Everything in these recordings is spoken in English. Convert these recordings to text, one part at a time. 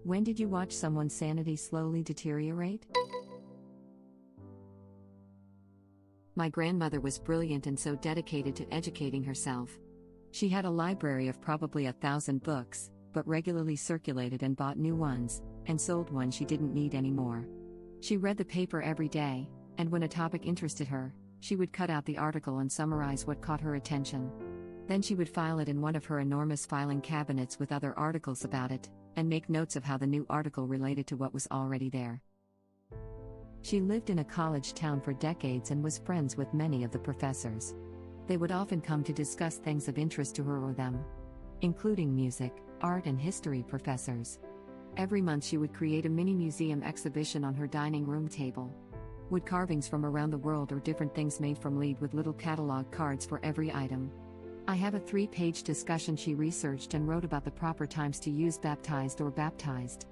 When did you watch someone's sanity slowly deteriorate? My grandmother was brilliant and so dedicated to educating herself. She had a library of probably 1,000 books, but regularly circulated and bought new ones, and sold ones she didn't need anymore. She read the paper every day, and when a topic interested her, she would cut out the article and summarize what caught her attention. Then she would file it in one of her enormous filing cabinets with other articles about it, and make notes of how the new article related to what was already there. She lived in a college town for decades and was friends with many of the professors. They would often come to discuss things of interest to her or them, including music, art, and history professors. Every month she would create a mini museum exhibition on her dining room table. Wood carvings from around the world or different things made from lead with little catalog cards for every item. I have a 3-page discussion she researched and wrote about the proper times to use baptized or baptized.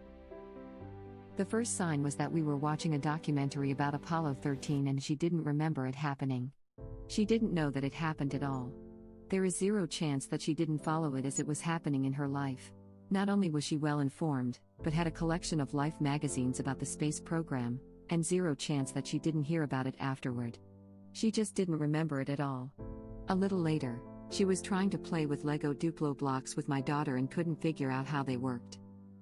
The first sign was that we were watching a documentary about Apollo 13 and she didn't remember it happening. She didn't know that it happened at all. There is zero chance that she didn't follow it as it was happening in her life. Not only was she well informed, but had a collection of Life magazines about the space program, and zero chance that she didn't hear about it afterward. She just didn't remember it at all. A little later, she was trying to play with Lego Duplo blocks with my daughter and couldn't figure out how they worked.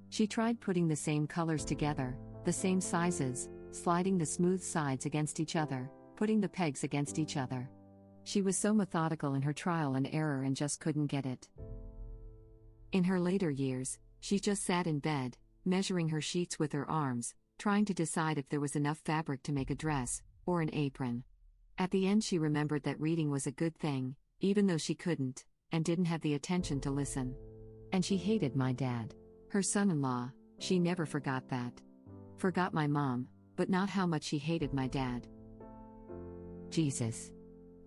She tried putting the same colors together, the same sizes, sliding the smooth sides against each other, putting the pegs against each other. She was so methodical in her trial and error and just couldn't get it. In her later years, she just sat in bed, measuring her sheets with her arms, trying to decide if there was enough fabric to make a dress, or an apron. At the end she remembered that reading was a good thing, even though she couldn't, and didn't have the attention to listen. And she hated my dad. Her son-in-law, she never forgot that. Forgot my mom, but not how much she hated my dad. Jesus.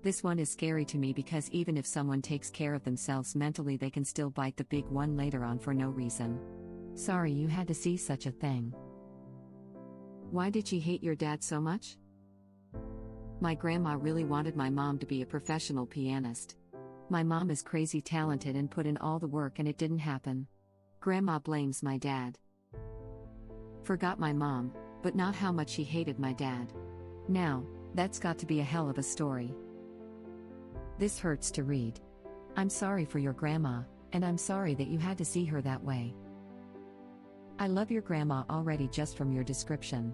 This one is scary to me because even if someone takes care of themselves mentally, they can still bite the big one later on for no reason. Sorry you had to see such a thing. Why did she hate your dad so much? My grandma really wanted my mom to be a professional pianist. My mom is crazy talented and put in all the work and it didn't happen. Grandma blames my dad. Forgot my mom, but not how much she hated my dad. Now, that's got to be a hell of a story. This hurts to read. I'm sorry for your grandma, and I'm sorry that you had to see her that way. I love your grandma already just from your description.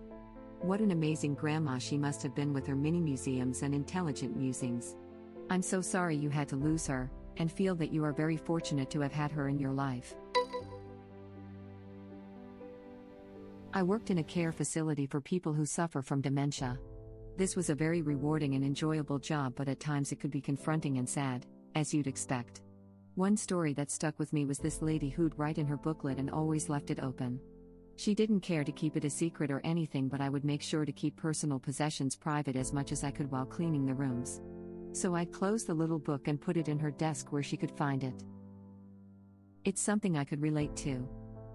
What an amazing grandma she must have been with her mini museums and intelligent musings. I'm so sorry you had to lose her, and feel that you are very fortunate to have had her in your life. I worked in a care facility for people who suffer from dementia. This was a very rewarding and enjoyable job, but at times it could be confronting and sad, as you'd expect. One story that stuck with me was this lady who'd write in her booklet and always left it open. She didn't care to keep it a secret or anything, but I would make sure to keep personal possessions private as much as I could while cleaning the rooms. So I'd close the little book and put it in her desk where she could find it. It's something I could relate to.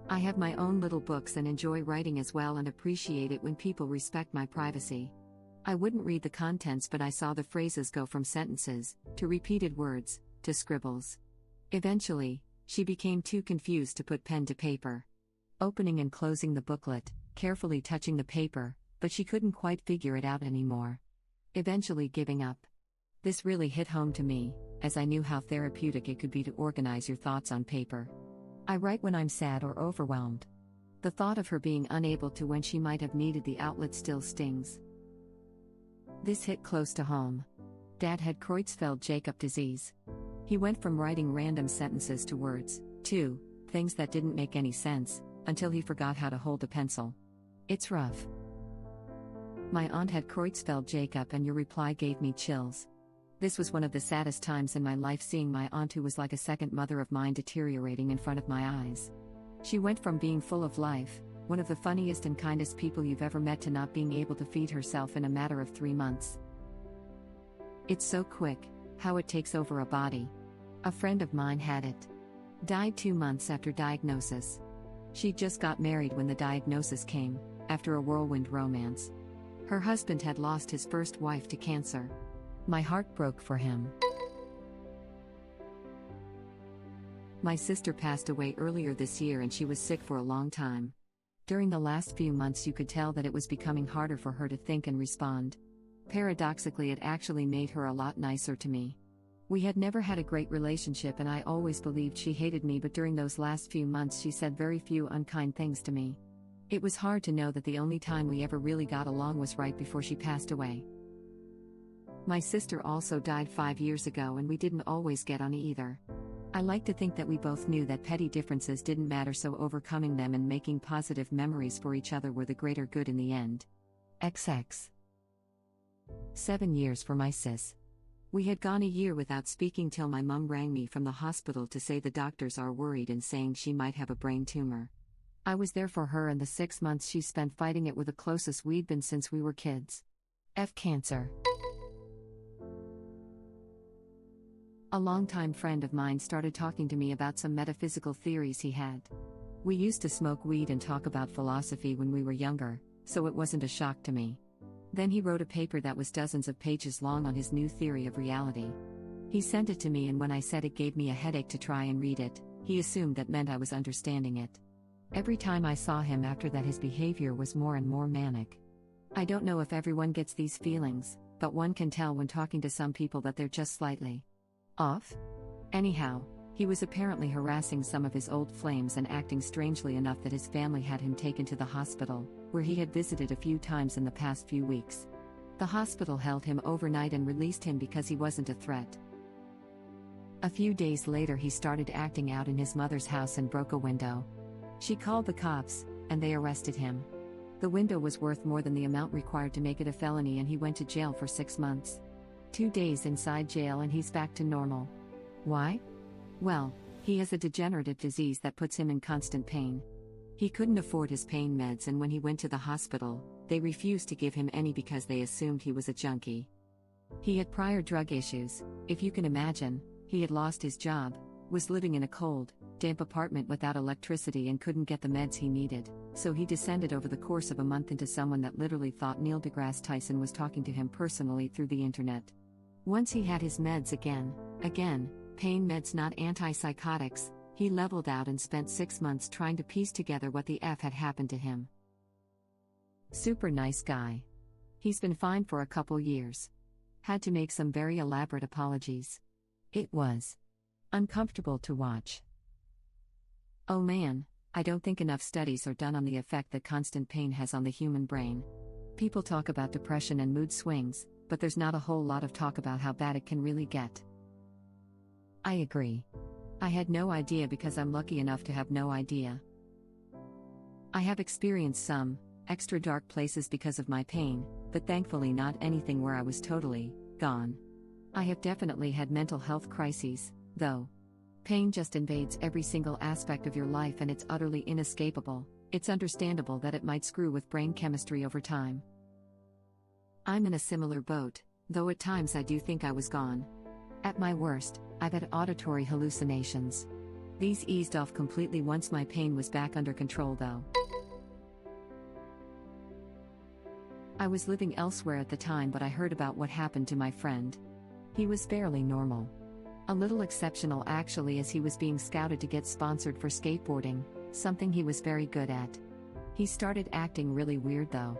I have my own little books and enjoy writing as well and appreciate it when people respect my privacy. I wouldn't read the contents, but I saw the phrases go from sentences, to repeated words, to scribbles. Eventually, she became too confused to put pen to paper. Opening and closing the booklet, carefully touching the paper, but she couldn't quite figure it out anymore. Eventually giving up. This really hit home to me, as I knew how therapeutic it could be to organize your thoughts on paper. I write when I'm sad or overwhelmed. The thought of her being unable to when she might have needed the outlet still stings. This hit close to home. Dad had Creutzfeldt-Jakob disease. He went from writing random sentences to words, to things that didn't make any sense, until he forgot how to hold a pencil. It's rough. My aunt had Creutzfeldt-Jakob and your reply gave me chills. This was one of the saddest times in my life, seeing my aunt, who was like a second mother of mine, deteriorating in front of my eyes. She went from being full of life, one of the funniest and kindest people you've ever met, to not being able to feed herself in a matter of 3 months. It's so quick, how it takes over a body. A friend of mine had it. Died 2 months after diagnosis. She just got married when the diagnosis came, after a whirlwind romance. Her husband had lost his first wife to cancer. My heart broke for him. My sister passed away earlier this year and she was sick for a long time, During the last few months, you could tell that it was becoming harder for her to think and respond. Paradoxically, it actually made her a lot nicer to me. We had never had a great relationship, and I always believed she hated me, but during those last few months, she said very few unkind things to me. It was hard to know that the only time we ever really got along was right before she passed away. My sister also died 5 years ago, and we didn't always get on either. I like to think that we both knew that petty differences didn't matter, so overcoming them and making positive memories for each other were the greater good in the end. XX. 7 years for my sis. We had gone a year without speaking till my mum rang me from the hospital to say the doctors are worried and saying she might have a brain tumor. I was there for her and the 6 months she spent fighting it with the closest we'd been since we were kids. F cancer. A longtime friend of mine started talking to me about some metaphysical theories he had. We used to smoke weed and talk about philosophy when we were younger, so it wasn't a shock to me. Then he wrote a paper that was dozens of pages long on his new theory of reality. He sent it to me, and when I said it gave me a headache to try and read it, he assumed that meant I was understanding it. Every time I saw him after that, his behavior was more and more manic. I don't know if everyone gets these feelings, but one can tell when talking to some people that they're just slightly off. Anyhow, he was apparently harassing some of his old flames and acting strangely enough that his family had him taken to the hospital, where he had visited a few times in the past few weeks. The hospital held him overnight and released him because he wasn't a threat. A few days later, he started acting out in his mother's house and broke a window. She called the cops, and they arrested him. The window was worth more than the amount required to make it a felony, and he went to jail for 6 months. 2 days inside jail and he's back to normal. Why? Well, he has a degenerative disease that puts him in constant pain. He couldn't afford his pain meds, and when he went to the hospital, they refused to give him any because they assumed he was a junkie. He had prior drug issues, if you can imagine. He had lost his job, was living in a cold, damp apartment without electricity, and couldn't get the meds he needed, so he descended over the course of a month into someone that literally thought Neil deGrasse Tyson was talking to him personally through the internet. Once he had his meds again, pain meds, not antipsychotics, he leveled out and spent 6 months trying to piece together what the F had happened to him. Super nice guy. He's been fine for a couple years. Had to make some very elaborate apologies. It was uncomfortable to watch. Oh man, I don't think enough studies are done on the effect that constant pain has on the human brain. People talk about depression and mood swings, but there's not a whole lot of talk about how bad it can really get. I agree. I had no idea because I'm lucky enough to have no idea. I have experienced some extra dark places because of my pain, but thankfully not anything where I was totally gone. I have definitely had mental health crises, though. Pain just invades every single aspect of your life, and it's utterly inescapable. It's understandable that it might screw with brain chemistry over time. I'm in a similar boat, though at times I do think I was gone. At my worst, I've had auditory hallucinations. These eased off completely once my pain was back under control, though. I was living elsewhere at the time, but I heard about what happened to my friend. He was fairly normal. A little exceptional actually, as he was being scouted to get sponsored for skateboarding, something he was very good at. He started acting really weird though.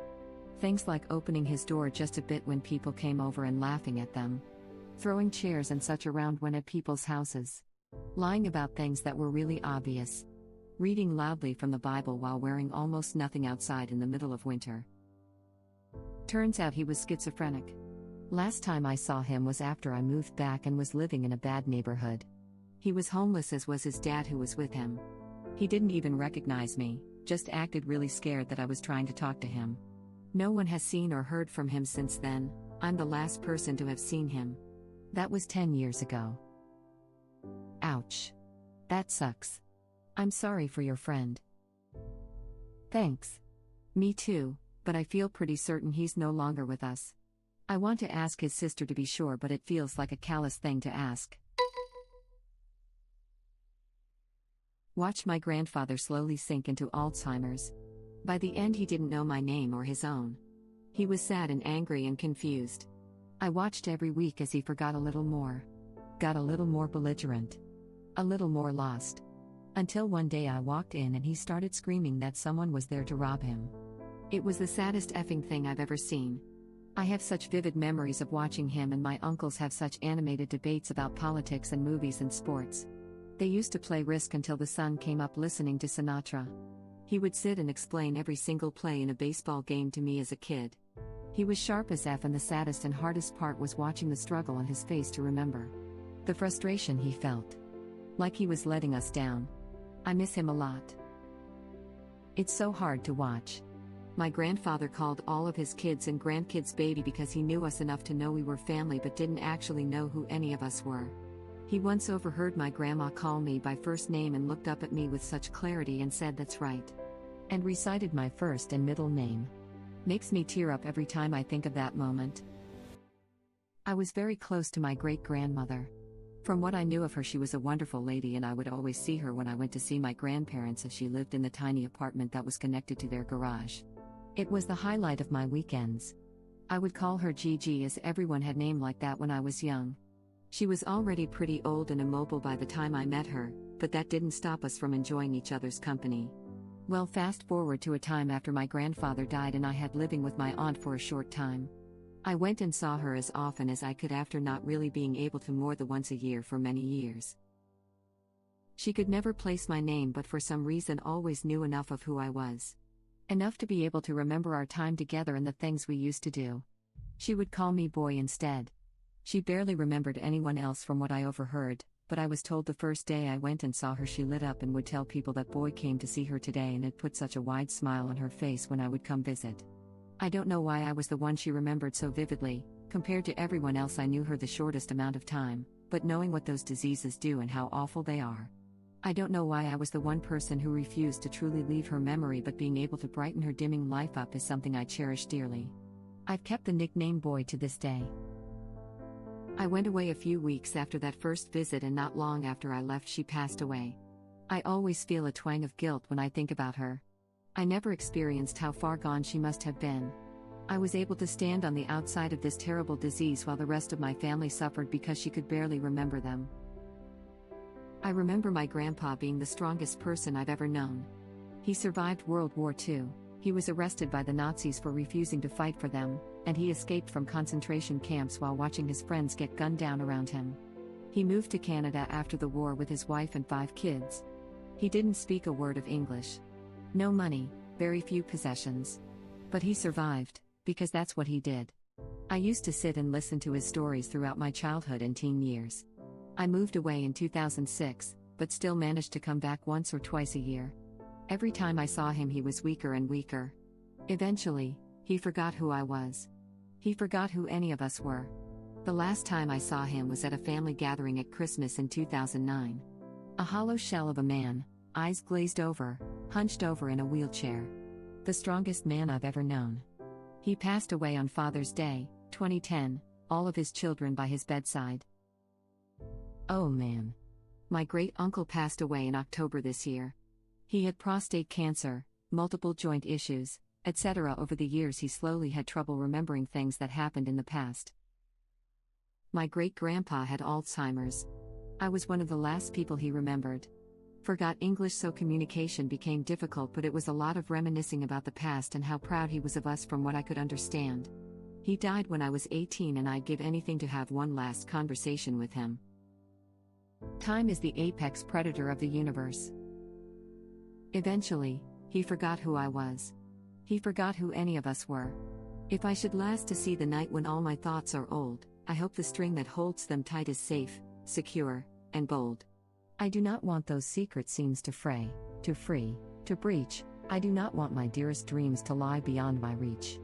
Things like opening his door just a bit when people came over and laughing at them. Throwing chairs and such around when at people's houses. Lying about things that were really obvious. Reading loudly from the Bible while wearing almost nothing outside in the middle of winter. Turns out he was schizophrenic. Last time I saw him was after I moved back and was living in a bad neighborhood. He was homeless, as was his dad who was with him. He didn't even recognize me, just acted really scared that I was trying to talk to him. No one has seen or heard from him since then. I'm the last person to have seen him. That was 10 years ago. Ouch. That sucks. I'm sorry for your friend. Thanks. Me too, but I feel pretty certain he's no longer with us. I want to ask his sister to be sure, but it feels like a callous thing to ask. Watch my grandfather slowly sink into Alzheimer's. By the end, he didn't know my name or his own. He was sad and angry and confused. I watched every week as he forgot a little more. Got a little more belligerent. A little more lost. Until one day I walked in and he started screaming that someone was there to rob him. It was the saddest effing thing I've ever seen. I have such vivid memories of watching him and my uncles have such animated debates about politics and movies and sports. They used to play Risk until the sun came up listening to Sinatra. He would sit and explain every single play in a baseball game to me as a kid. He was sharp as F, and the saddest and hardest part was watching the struggle on his face to remember. The frustration he felt. Like he was letting us down. I miss him a lot. It's so hard to watch. My grandfather called all of his kids and grandkids baby because he knew us enough to know we were family but didn't actually know who any of us were. He once overheard my grandma call me by first name and looked up at me with such clarity and said, "That's right." And recited my first and middle name. Makes me tear up every time I think of that moment. I was very close to my great-grandmother. From what I knew of her, she was a wonderful lady, and I would always see her when I went to see my grandparents, as she lived in the tiny apartment that was connected to their garage. It was the highlight of my weekends. I would call her Gigi, as everyone had named like that when I was young. She was already pretty old and immobile by the time I met her, but that didn't stop us from enjoying each other's company. Well, fast forward to a time after my grandfather died and I had living with my aunt for a short time. I went and saw her as often as I could after not really being able to more than once a year for many years. She could never place my name, but for some reason always knew enough of who I was. Enough to be able to remember our time together and the things we used to do. She would call me boy instead. She barely remembered anyone else from what I overheard, but I was told the first day I went and saw her she lit up and would tell people that boy came to see her today, and it put such a wide smile on her face when I would come visit. I don't know why I was the one she remembered so vividly. Compared to everyone else I knew her the shortest amount of time, but knowing what those diseases do and how awful they are. I don't know why I was the one person who refused to truly leave her memory, but being able to brighten her dimming life up is something I cherish dearly. I've kept the nickname Boy to this day. I went away a few weeks after that first visit, and not long after I left she passed away. I always feel a twang of guilt when I think about her. I never experienced how far gone she must have been. I was able to stand on the outside of this terrible disease while the rest of my family suffered because she could barely remember them. I remember my grandpa being the strongest person I've ever known. He survived World War II, he was arrested by the Nazis for refusing to fight for them, and he escaped from concentration camps while watching his friends get gunned down around him. He moved to Canada after the war with his wife and 5 kids. He didn't speak a word of English. No money, very few possessions. But he survived, because that's what he did. I used to sit and listen to his stories throughout my childhood and teen years. I moved away in 2006, but still managed to come back once or twice a year. Every time I saw him he was weaker and weaker. Eventually, he forgot who I was. He forgot who any of us were. The last time I saw him was at a family gathering at Christmas in 2009. A hollow shell of a man, eyes glazed over, hunched over in a wheelchair. The strongest man I've ever known. He passed away on Father's Day, 2010, all of his children by his bedside. Oh man. My great-uncle passed away in October this year. He had prostate cancer, multiple joint issues, etc. Over the years he slowly had trouble remembering things that happened in the past. My great-grandpa had Alzheimer's. I was one of the last people he remembered. Forgot English, so communication became difficult, but it was a lot of reminiscing about the past and how proud he was of us from what I could understand. He died when I was 18 and I'd give anything to have one last conversation with him. Time is the apex predator of the universe. Eventually, he forgot who I was. He forgot who any of us were. If I should last to see the night when all my thoughts are old, I hope the string that holds them tight is safe, secure, and bold. I do not want those secret seams to fray, to free, to breach. I do not want my dearest dreams to lie beyond my reach.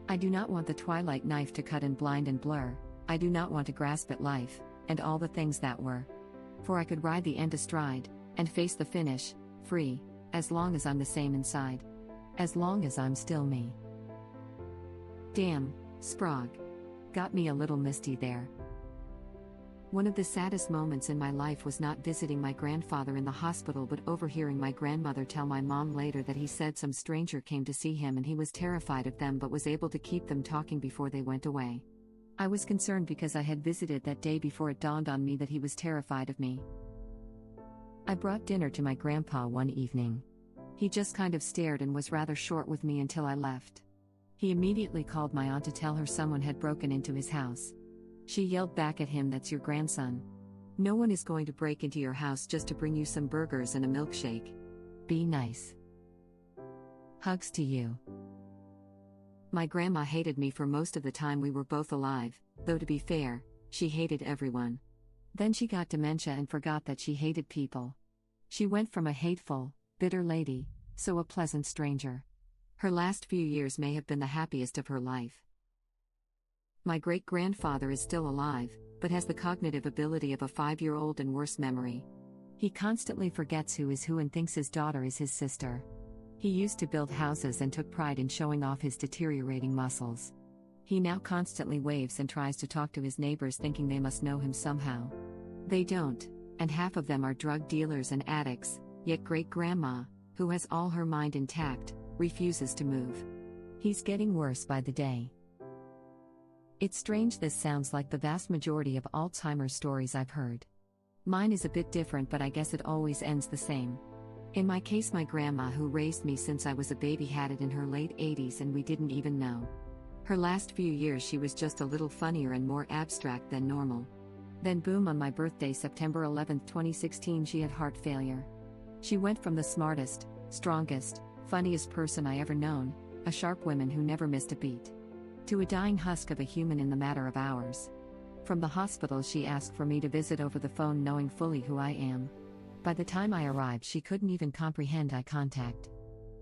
I do not want the twilight knife to cut and blind and blur. I do not want to grasp at life, and all the things that were. For I could ride the end astride, and face the finish, free, as long as I'm the same inside. As long as I'm still me. Damn, Sprague. Got me a little misty there. One of the saddest moments in my life was not visiting my grandfather in the hospital, but overhearing my grandmother tell my mom later that he said some stranger came to see him and he was terrified of them but was able to keep them talking before they went away. I was concerned because I had visited that day before it dawned on me that he was terrified of me. I brought dinner to my grandpa one evening. He just kind of stared and was rather short with me until I left. He immediately called my aunt to tell her someone had broken into his house. She yelled back at him, "That's your grandson. No one is going to break into your house just to bring you some burgers and a milkshake. Be nice." Hugs to you. My grandma hated me for most of the time we were both alive, though to be fair, she hated everyone. Then she got dementia and forgot that she hated people. She went from a hateful, bitter lady, so a pleasant stranger. Her last few years may have been the happiest of her life. My great-grandfather is still alive, but has the cognitive ability of a 5-year-old and worse memory. He constantly forgets who is who and thinks his daughter is his sister. He used to build houses and took pride in showing off his deteriorating muscles. He now constantly waves and tries to talk to his neighbors thinking they must know him somehow. They don't, and half of them are drug dealers and addicts, yet great-grandma, who has all her mind intact, refuses to move. He's getting worse by the day. It's strange, this sounds like the vast majority of Alzheimer's stories I've heard. Mine is a bit different, but I guess it always ends the same. In my case, my grandma, who raised me since I was a baby, had it in her late 80s and we didn't even know. Her last few years she was just a little funnier and more abstract than normal. Then boom, on my birthday, September 11, 2016, she had heart failure. She went from the smartest, strongest, funniest person I ever known, a sharp woman who never missed a beat, to a dying husk of a human in the matter of hours. From the hospital she asked for me to visit over the phone, knowing fully who I am. By the time I arrived she couldn't even comprehend eye contact.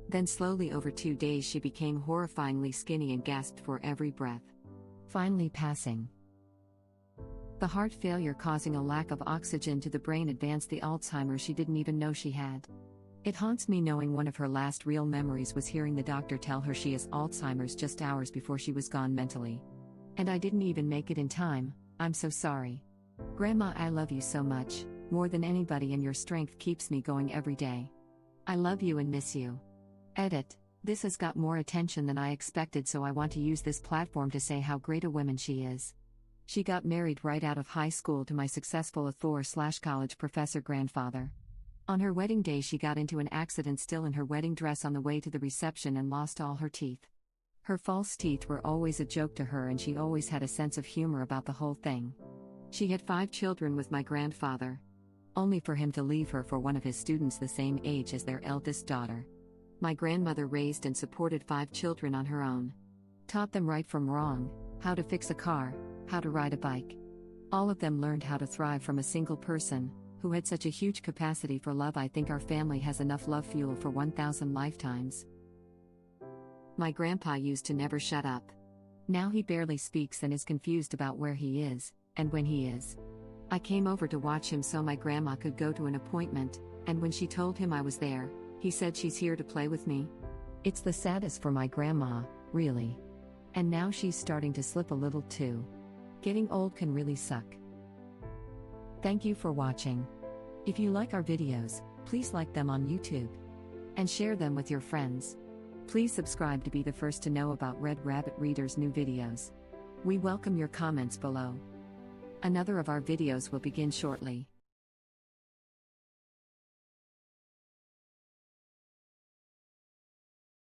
Then slowly over 2 days she became horrifyingly skinny and gasped for every breath. Finally passing. The heart failure causing a lack of oxygen to the brain advanced the Alzheimer's she didn't even know she had. It haunts me knowing one of her last real memories was hearing the doctor tell her she has Alzheimer's just hours before she was gone mentally. And I didn't even make it in time. I'm so sorry. Grandma, I love you so much, more than anybody, and your strength keeps me going every day. I love you and miss you. Edit. This has got more attention than I expected, so I want to use this platform to say how great a woman she is. She got married right out of high school to my successful author/college professor grandfather. On her wedding day she got into an accident still in her wedding dress on the way to the reception and lost all her teeth. Her false teeth were always a joke to her and she always had a sense of humor about the whole thing. She had 5 children with my grandfather, only for him to leave her for one of his students the same age as their eldest daughter. My grandmother raised and supported 5 children on her own. Taught them right from wrong, how to fix a car, how to ride a bike. All of them learned how to thrive from a single person, who had such a huge capacity for love. I think our family has enough love fuel for 1,000 lifetimes. My grandpa used to never shut up. Now he barely speaks and is confused about where he is, and when he is. I came over to watch him so my grandma could go to an appointment, and when she told him I was there, he said, "She's here to play with me." It's the saddest for my grandma, really. And now she's starting to slip a little too. Getting old can really suck. Thank you for watching. If you like our videos, please like them on YouTube. And share them with your friends. Please subscribe to be the first to know about Red Rabbit Reader's new videos. We welcome your comments below. Another of our videos will begin shortly.